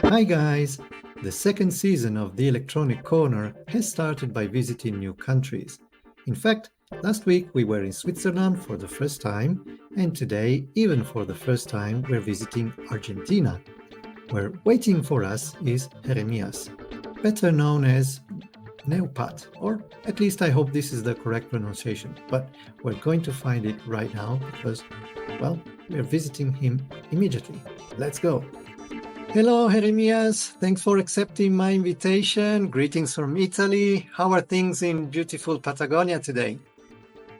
Hi guys! The second season of The Electronic Corner has started by visiting new countries. In fact, last week we were in Switzerland for the first time, and today, even for the first time, we're visiting Argentina, where waiting for us is Jeremias, better known as Neupat, or at least I hope this is the correct pronunciation, but we're going to find it right now because, well, we're visiting him immediately. Let's go! Hello, Jeremias. Thanks for accepting my invitation. Greetings from Italy. How are things in beautiful Patagonia today?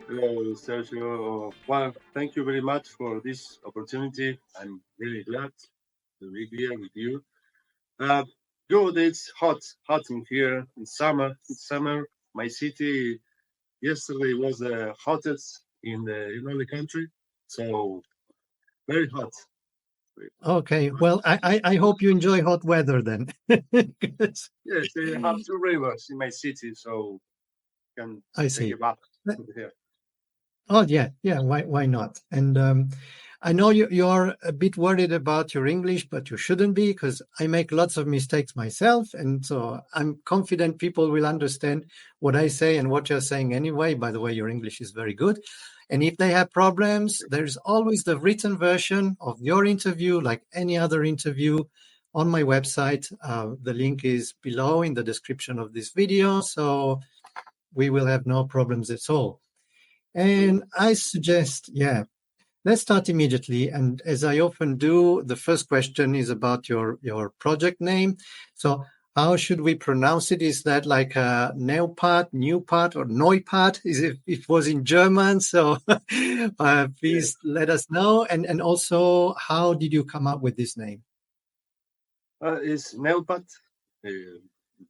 Hello, Sergio. Well, thank you very much for this opportunity. I'm really glad to be here with you. Good, it's hot in here in summer. It's summer. My city yesterday was the hottest in the country, so very hot. Okay, well, I hope you enjoy hot weather then. Yes, I have two rivers in my city, so can I take see. a bath here. Oh yeah, why not? And I know you're a bit worried about your English, but you shouldn't be because I make lots of mistakes myself, and so I'm confident people will understand what I say and what you're saying anyway. By the way, your English is very good. And if they have problems, there's always the written version of your interview, like any other interview, on my website. The link is below in the description of this video, so we will have no problems at all. And I suggest, let's start immediately. And as I often do, the first question is about your project name. So how should we pronounce it? Is that like a Neupat, or Neupat? It was in German? So please let us know. And also, how did you come up with this name? It's Neupat. The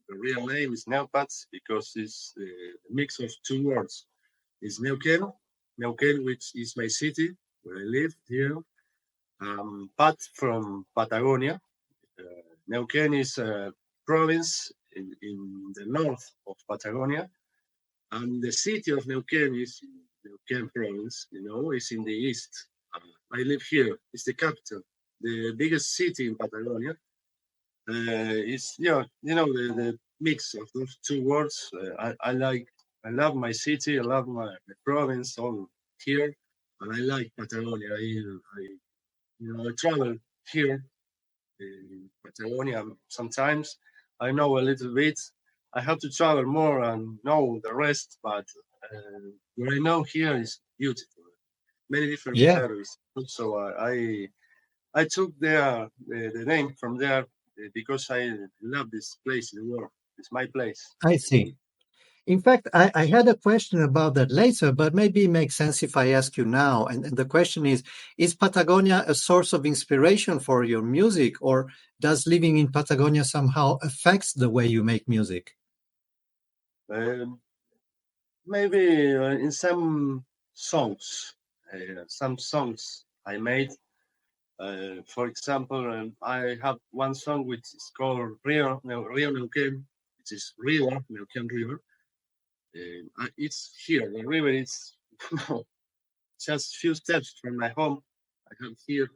real name is Neupat because it's a mix of two words. It's Neuquén, which is my city where I live here. Pat from Patagonia. Neuquén is a province in the north of Patagonia, and the city of Neuquén is in Neuquén province. It's in the east. I live here. It's the capital, the biggest city in Patagonia. It's the mix of those two words. I love my city. I love my province all here, and I like Patagonia. I travel here in Patagonia sometimes. I know a little bit. I have to travel more and know the rest, but what I know here is beautiful. Many different Yeah, berries. So I took the name from there because I love this place in the world. It's my place. I see. In fact, I had a question about that later, but maybe it makes sense if I ask you now. And the question is Patagonia a source of inspiration for your music, or does living in Patagonia somehow affects the way you make music? Um, Maybe in some songs I made. For example, I have one song which is called Rio Neuquén, which is River, Neuquén River. It's here. The river is just a few steps from my home. I have here.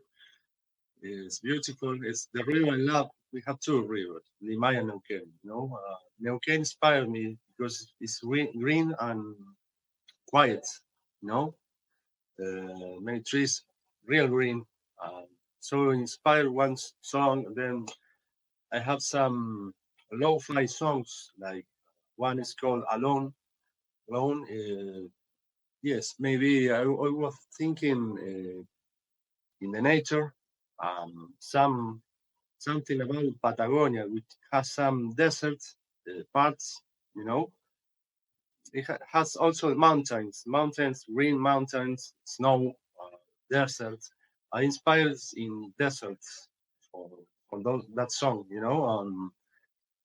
It's beautiful. It's the river I love. We have two rivers, Limay and Neuquén. Neuquén inspired me because it's green and quiet. You know, many trees, real green. So inspired one song. Then I have some lo-fi songs. Like one is called Alone. Alone. Yes, maybe I was thinking in the nature. Something about Patagonia, which has some desert parts. You know, it has also mountains, green mountains, snow, desert. I inspired in deserts for that song.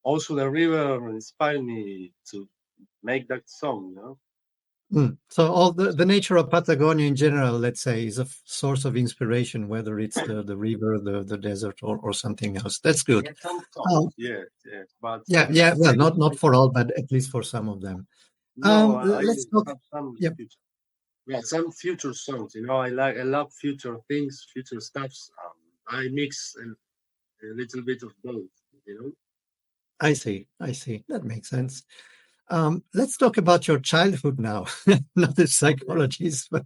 Also the river inspired me to make that song. So all the nature of Patagonia in general, let's say, is a source of inspiration, whether it's the river, the desert, or something else. That's good. Yeah, some songs, yes, but Yeah. Well, not I, for all, but at least for some of them. no, I Let's talk. have some in Yeah, the future. Yeah, some future songs. I love future things, future stuffs. I mix a little bit of both. You know. I see. I see. That makes sense. Let's talk about your childhood now. Not the Okay. psychologist, but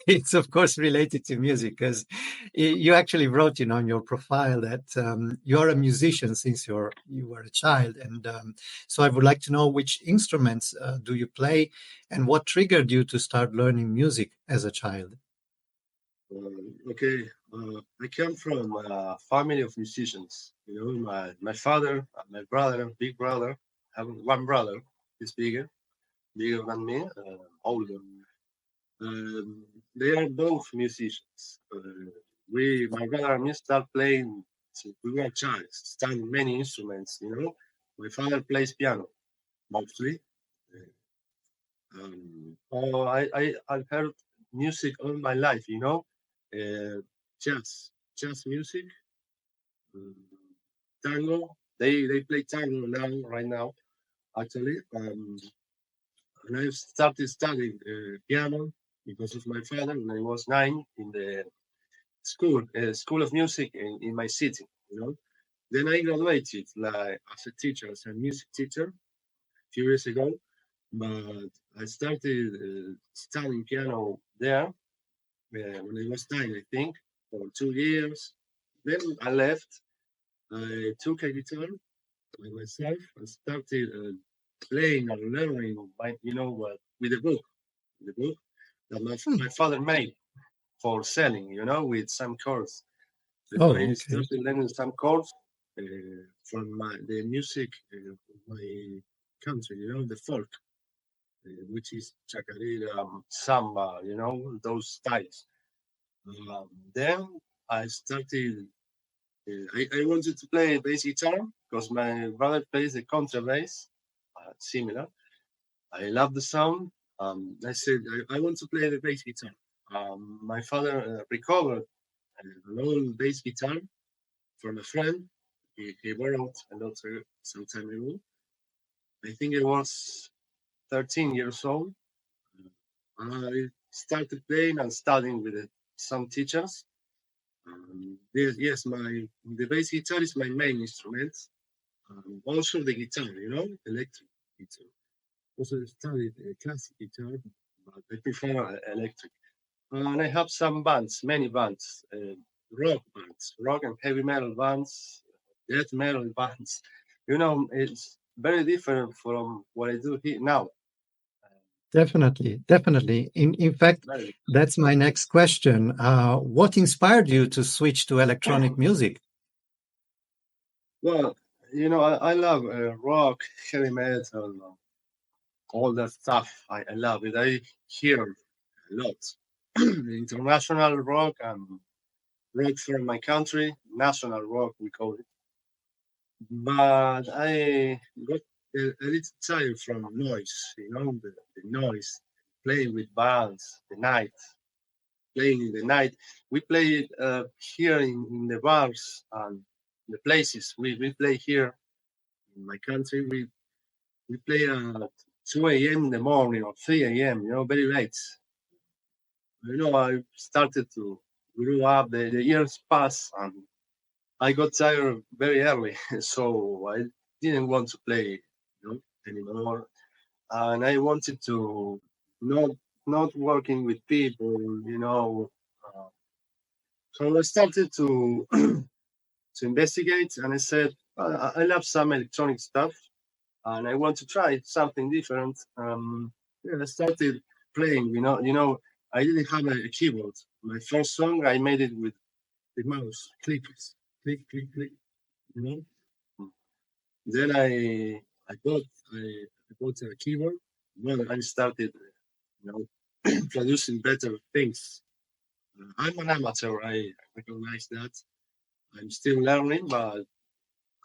it's of course related to music because you actually wrote, on your profile that you're a musician since you were a child, and so I would like to know which instruments do you play, and what triggered you to start learning music as a child. Okay. I come from a family of musicians. My father, my brother, big brother. I have one brother. He's bigger than me, older. They are both musicians. My brother and me start playing since we were child, studying many instruments. My father plays piano mostly. I've heard music all my life. Uh, jazz music, um, tango. They play tango now, right now, actually. And I started studying piano because of my father when I was 9 in the school of music in my city. Then I graduated like as a teacher, as a music teacher, a few years ago. But I started studying piano there when I was 9, I think, for 2 years. Then I left. I took a guitar by myself and started playing and learning, with the book that Hmm. my father made for selling, with some chords. Then Oh, I okay. started learning some chords from the music of my country, the folk, which is chacarera, samba, those styles. Then I started. I wanted to play bass guitar because my brother plays the contrabass, similar. I love the sound. I said I want to play the bass guitar. My father recovered an old bass guitar from a friend. He borrowed a lot some time ago. I think I was 13 years old. I started playing and studying with some teachers. Yes, the bass guitar is my main instrument. Also the guitar, electric guitar. Also studied classic guitar, but I prefer electric. And I have some bands, many bands, rock and heavy metal bands, death metal bands. It's very different from what I do here now. Definitely, definitely. In fact, Very that's my next question. What inspired you to switch to electronic music? well. I love rock, heavy metal, all that stuff. I love it. I hear a lot. International rock and rock from my country, national rock we call it. But I got a little tired from noise, the noise, playing with bands, playing in the night. We play it here in the bars and the places. We play here in my country. We play at 2 a.m. in the morning or 3 a.m., very late. I started to grow up, the years pass, and I got tired very early, so I didn't want to play, anymore. And I wanted to not not working with people. Uh, so I started to investigate, and I said I love some electronic stuff, and I want to try something different. Yeah, I started playing. I didn't have a keyboard. My first song I made it with the mouse, click, click, click. You know. Then I got I bought a keyboard. Well, I started, producing better things. I'm an amateur. I recognize that. I'm still learning, but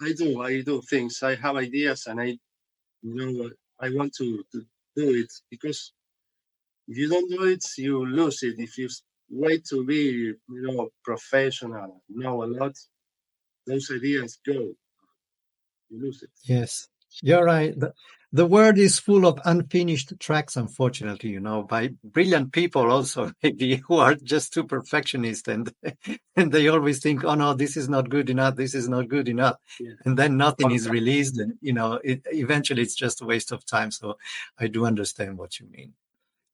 I do things. I have ideas, and I want to do it because if you don't do it, you lose it. If you wait to be, professional, know a lot, those ideas go. You lose it. Yes, you're right. The world is full of unfinished tracks, unfortunately, by brilliant people also, maybe who are just too perfectionist and and they always think, oh no, this is not good enough, this is not good enough. Yeah. And then nothing is released, and eventually it's just a waste of time. So I do understand what you mean.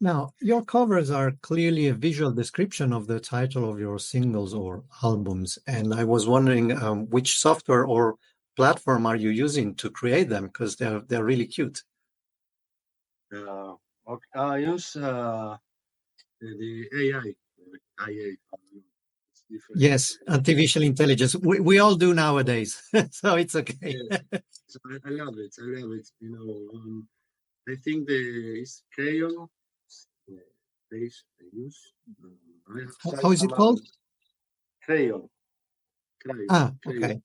Now, your covers are clearly a visual description of the title of your singles or albums. And I was wondering which software or platform are you using to create them? Because they're really cute. Okay. I use the AI. IA. It's different. Yes, artificial intelligence. We all do nowadays, so it's okay. Yes. So I love it. I love it. I think the is Crayon base I use. I have How tried is some it called? Crayon. Crayon. Ah, Crayon. okay.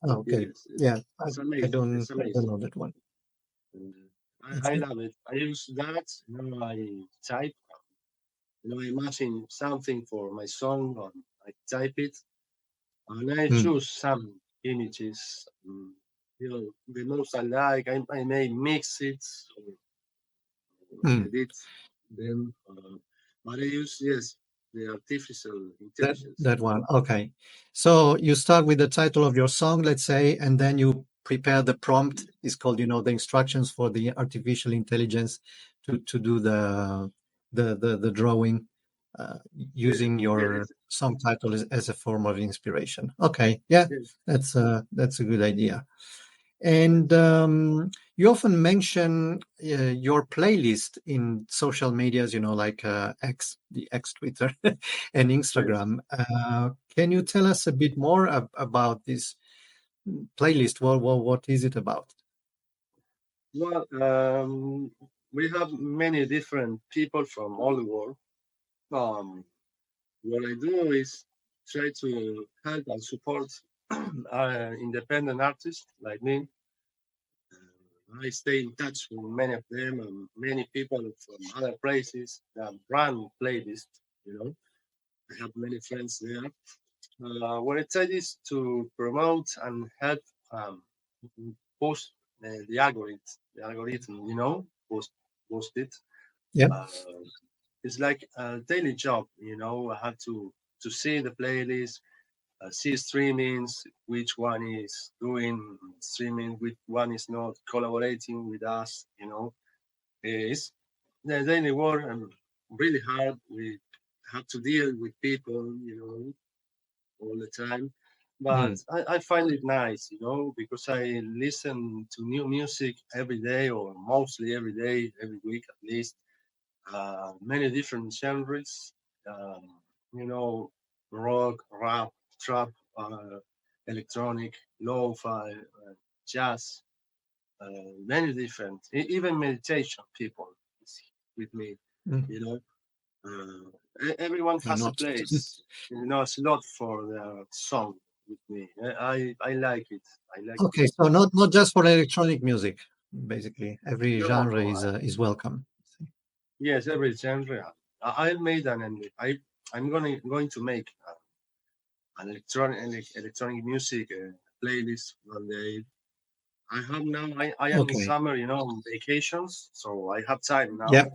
Oh, okay. Yes, Yeah, it's I amazing. don't It's I don't amazing. know that one. Uh, It's I love it. I use that. I type. I imagine something for my song, or I type it, and I mm, choose some images. The most I like. I may mix it or mm. edit them. But I use, yes, the artificial That intelligence. that one. Okay. So you start with the title of your song, let's say, and then you prepare the prompt. It's called, the instructions for the artificial intelligence to do the drawing, Yes, using your yes, song title as a form of inspiration. Okay. Yeah, yes, that's a good idea. yes, And you often mention your playlist in social medias, like X, the X Twitter, and yes. Instagram. Can you tell us a bit more about this playlist? What is it about? Well, we have many different people from all the world. Um, what I do is try to help and support independent artists like me. I stay in touch with many of them and many people from other places that run playlists. You know, I have many friends there. What I try is to promote and help um, post the algorithm, post it. Yeah. Uh, it's like a daily job, I have to see the playlist, see streamings, which one is doing streaming, which one is not collaborating with us. It's the daily work and really hard. We have to deal with people, all the time. But Mm, I find it nice, because I listen to new music every day or mostly every day, every week at least. Many different genres, um, you know, rock, rap, trap, electronic, lo-fi, jazz, many different, even meditation people is with me, mm. you know. Everyone Why has a not? place, a slot for their song with me. I like it. I like Okay, to. so not just for electronic music. Basically, every No, genre no. is welcome. Yes, every genre. I made I'm going to make an electronic music playlist one day. I have now. I am in Okay. summer, on vacations, so I have time now. Yeah.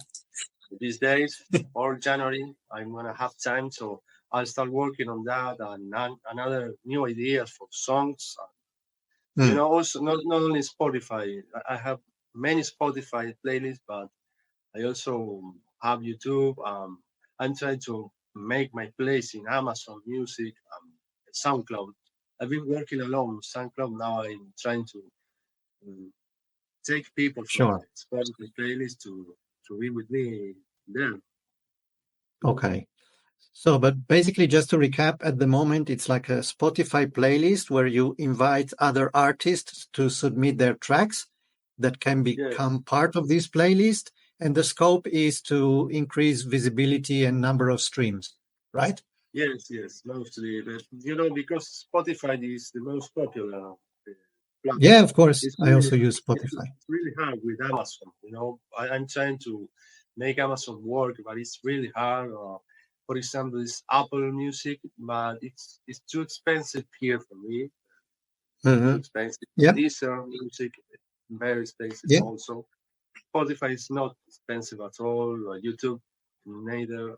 These days or January, I'm gonna have time, so I'll start working on that and another new ideas for songs. Mm, Also not only Spotify. I have many Spotify playlists, but I also have YouTube. I'm trying to make my place in Amazon Music, SoundCloud. I've been working alone on SoundCloud. Now I'm trying to um, take people from sure. the Spotify playlist to be with me there. Okay. So, but basically, just to recap, at the moment, it's like a Spotify playlist where you invite other artists to submit their tracks that can Yes. become part of this playlist. And the scope is to increase visibility and number of streams, right? Yes, yes, mostly. But because Spotify is the most popular Yeah, platform, of course. it's I really also use it's Spotify. really hard with Amazon. I'm trying to make Amazon work, but it's really hard. For example, it's Apple Music, but it's too expensive here for me. Too Hmm. expensive. Yeah, Deezer Music, very expensive yeah. also. Spotify is not expensive at all. YouTube, neither.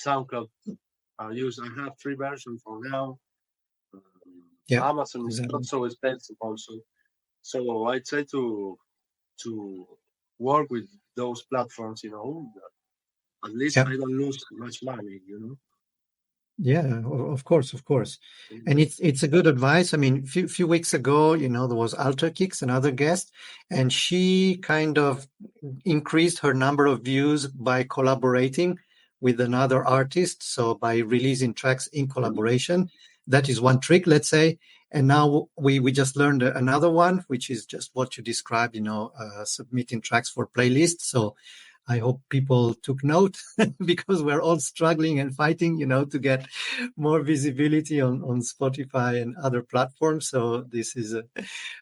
SoundCloud, I have three versions for now. Yeah, Amazon is not exactly. so expensive also. So I try to work with those platforms. At least Yeah. I don't lose much money. Yeah, of course, of course. And Yeah. it's a good advice. I mean, few weeks ago, there was Alter Kicks, another guest, and she kind of increased her number of views by collaborating with another artist. So by releasing tracks in collaboration, that is one trick, let's say. And now we just learned another one, which is just what you described, submitting tracks for playlists. So I hope people took note because we're all struggling and fighting, to get more visibility on Spotify and other platforms. So this is a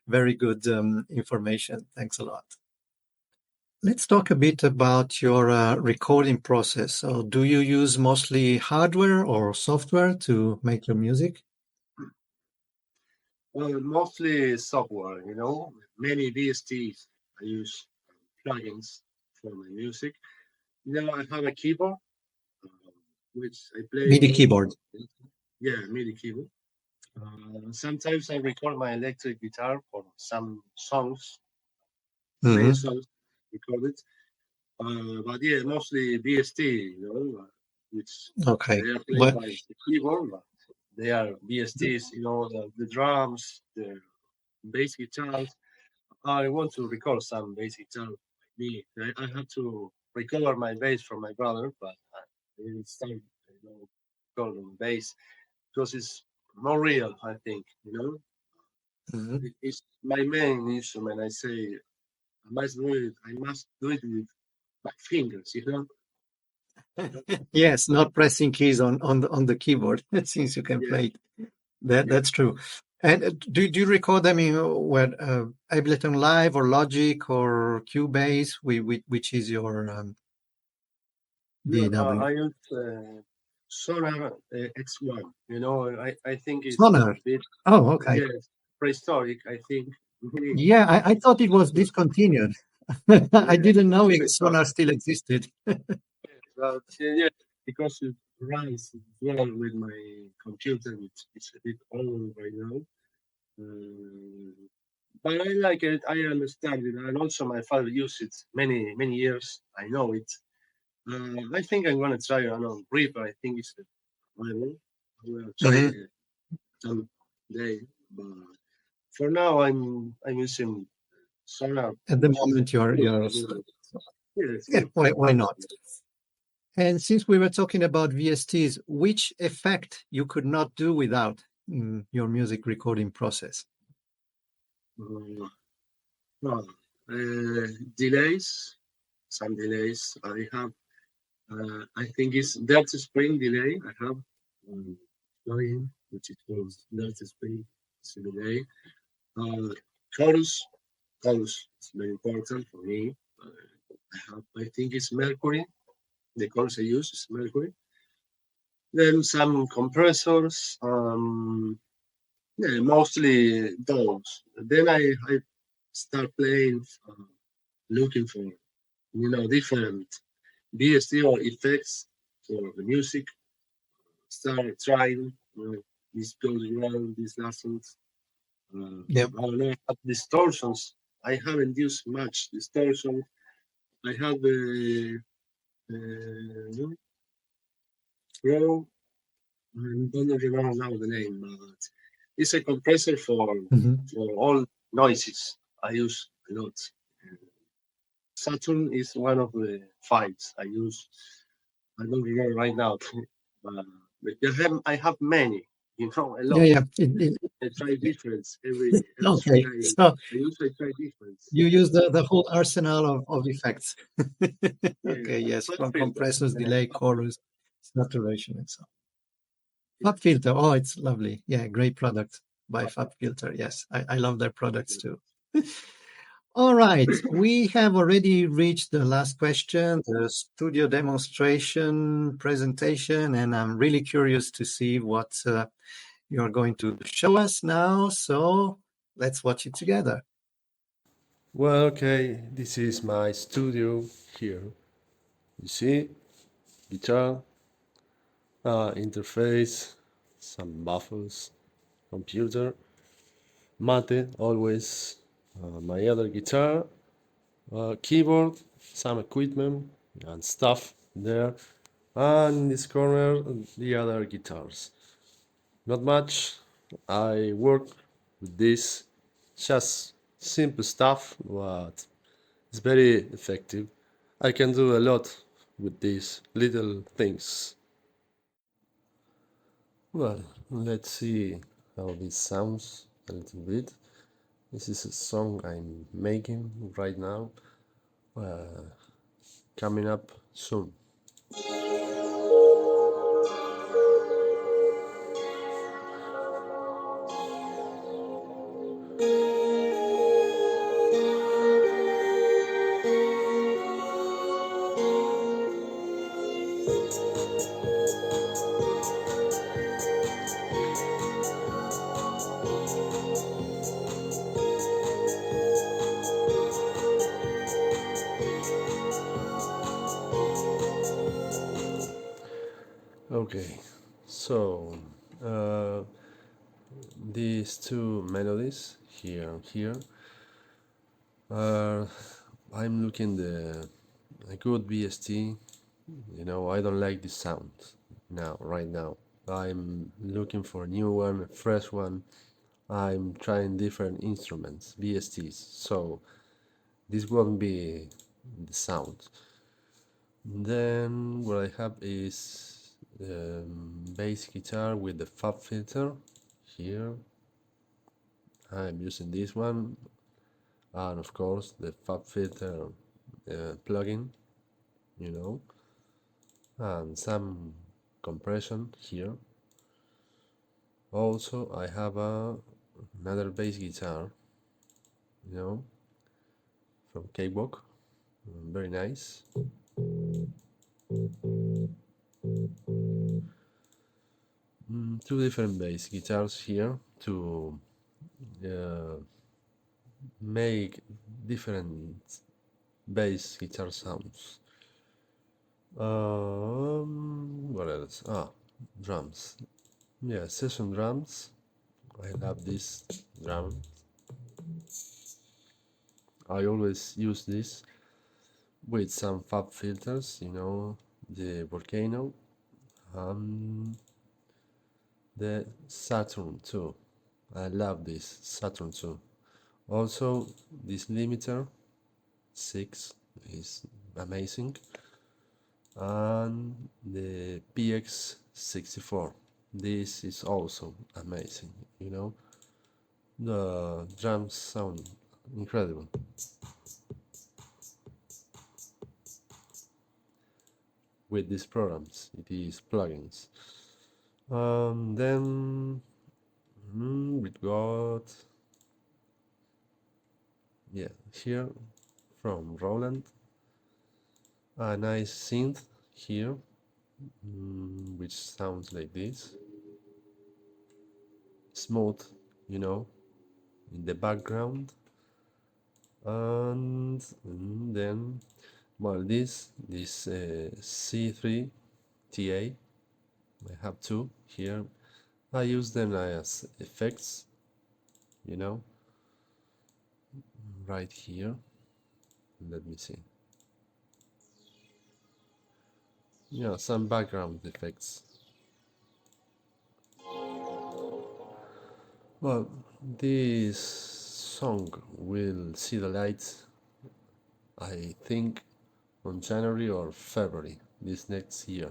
very good information. Thanks a lot. Let's talk a bit about your recording process. So do you use mostly hardware or software to make your music? Well, mostly software. Many VSTs. I use plugins for my music. I have a keyboard, uh, which I play MIDI with. keyboard. Yeah, MIDI keyboard. Sometimes I record my electric guitar for some songs, main Hmm. songs, record it. But yeah, mostly VST, which Okay. they are played But by the keyboard, but they are VSTs, the drums, the bass guitars. I want to record some bass guitar by me. I have to recover my bass from my brother, but I didn't start, recording bass because it's more real, I think, mhm. It's my main instrument. I say I must do it with my fingers. Yes, not pressing keys on the keyboard since you can Yeah, play it. yeah. That's true. And do you record them in Ableton Live or Logic or Cubase? Which is your No, DAW? I use Sonar X1. I think it's a Sonar. bit, Oh, okay. yes, prehistoric, I think. Yeah, I thought it was discontinued. I Yeah, didn't know prehistoric. Sonar still existed. But yeah, because it runs well with my computer, which is a bit old right now. Uh, but I like it. I understand it, and also my father used it many many years. I know it. I think I'm gonna try it on Reaper. I think it's viable. I will try Hmm. it someday. But for now, I'm using Sonar, At the which is moment, you're good. Yeah, it's yeah. good. Why not? And since we were talking about VSTs, which effect you could not do without in your music recording process? Uh, well, delays, some delays. I think it's Delta Spring delay. I have plugin which is called Delta Spring. It's a delay. Uh, chorus, chorus is very important for me. I think it's Mercury. The chorus I use is Mercury. Then some compressors. Yeah, mostly those. Then I start playing, looking for different VST or effects for the music. Start trying. This goes wrong. This doesn't. Yep. I don't know. But distortions. I haven't used much distortion. I have the Pro. I don't remember now the name, but it's a compressor Hmm. for all noises. I use a lot. Saturn is one of the files I use. I don't remember right now, but I have many. A Yeah, lot. yeah. I try different every track Okay. So I use. I try different. you use the whole arsenal of effects. Yeah, Okay, yes, fat from filter. compressors, delay, chorus, saturation, and so on. Yeah, Fab Filter, oh, it's lovely. Yeah, great product by Fab Filter. Yes, I love their products yeah. too. All right, we have already reached the last question, the studio demonstration presentation, and I'm really curious to see what you're going to show us now. So let's watch it together. Well, okay, this is my studio here. You see, guitar, interface, some buffers, computer, mate, always, my other guitar, keyboard, some equipment and stuff there, and in this corner, the other guitars. Not much. I work with this, just simple stuff, but it's very effective. I can do a lot with these little things. Well, let's see how this sounds a little bit. This is a song I'm making right now, coming up soon. Okay, so uh, these two melodies here and here are I'm looking the a good VST. You know, I don't like the sound now, right now. I'm looking for a new one, a fresh one. I'm trying different instruments, VSTs. So this won't be the sound. Then what I have is bass guitar with the fab filter here. I'm using this one, and of course the fab filter plugin, you know, and some compression here. Also, I have another bass guitar, you know, from Cakewalk, very nice. Two different bass guitars here to uh, make different bass guitar sounds. What else? Drums. Yeah, session drums. I love this drum. I always use this with some fab filters, you know, the Volcano, the Saturn 2. I love this Saturn 2. Also, this limiter 6 is amazing, and the PX64. This is also amazing, you know. The drums sound incredible. With these programs, it is plugins. Then we got, yeah, here from Roland, a nice synth here, which sounds like this, smooth, you know, in the background. And then, well, this C3 TA, I have two here. I use them as effects, you know, right here. Let me see. Yeah, some background effects. Well, this song will see the light, I think, on January or February this next year.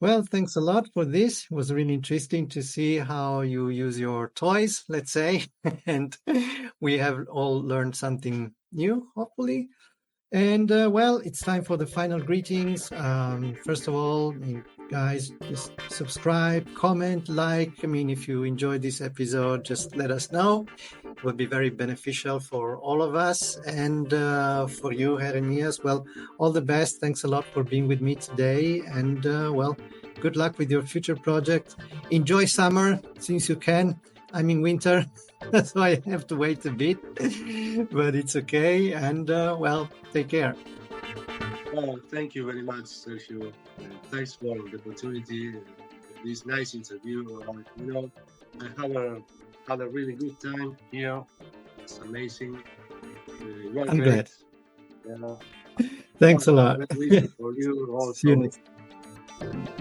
Well, thanks a lot for this. It was really interesting to see how you use your toys, let's say, and we have all learned something new, hopefully. And well, it's time for the final greetings. First of all, guys, just subscribe, comment, like. I mean, if you enjoyed this episode, just let us know. It would be very beneficial for all of us and for you, Jeremias. Well, all the best. Thanks a lot for being with me today. And well, good luck with your future project. Enjoy summer since you can. I'm in winter, so I have to wait a bit, but it's okay. And well, take care. Well, thank you very much, Sergio. Thanks for the opportunity, this nice interview. I had a really good time here. It's amazing. You're I'm great. glad. You know, Thanks a well, lot. best wishes for you See you also. next.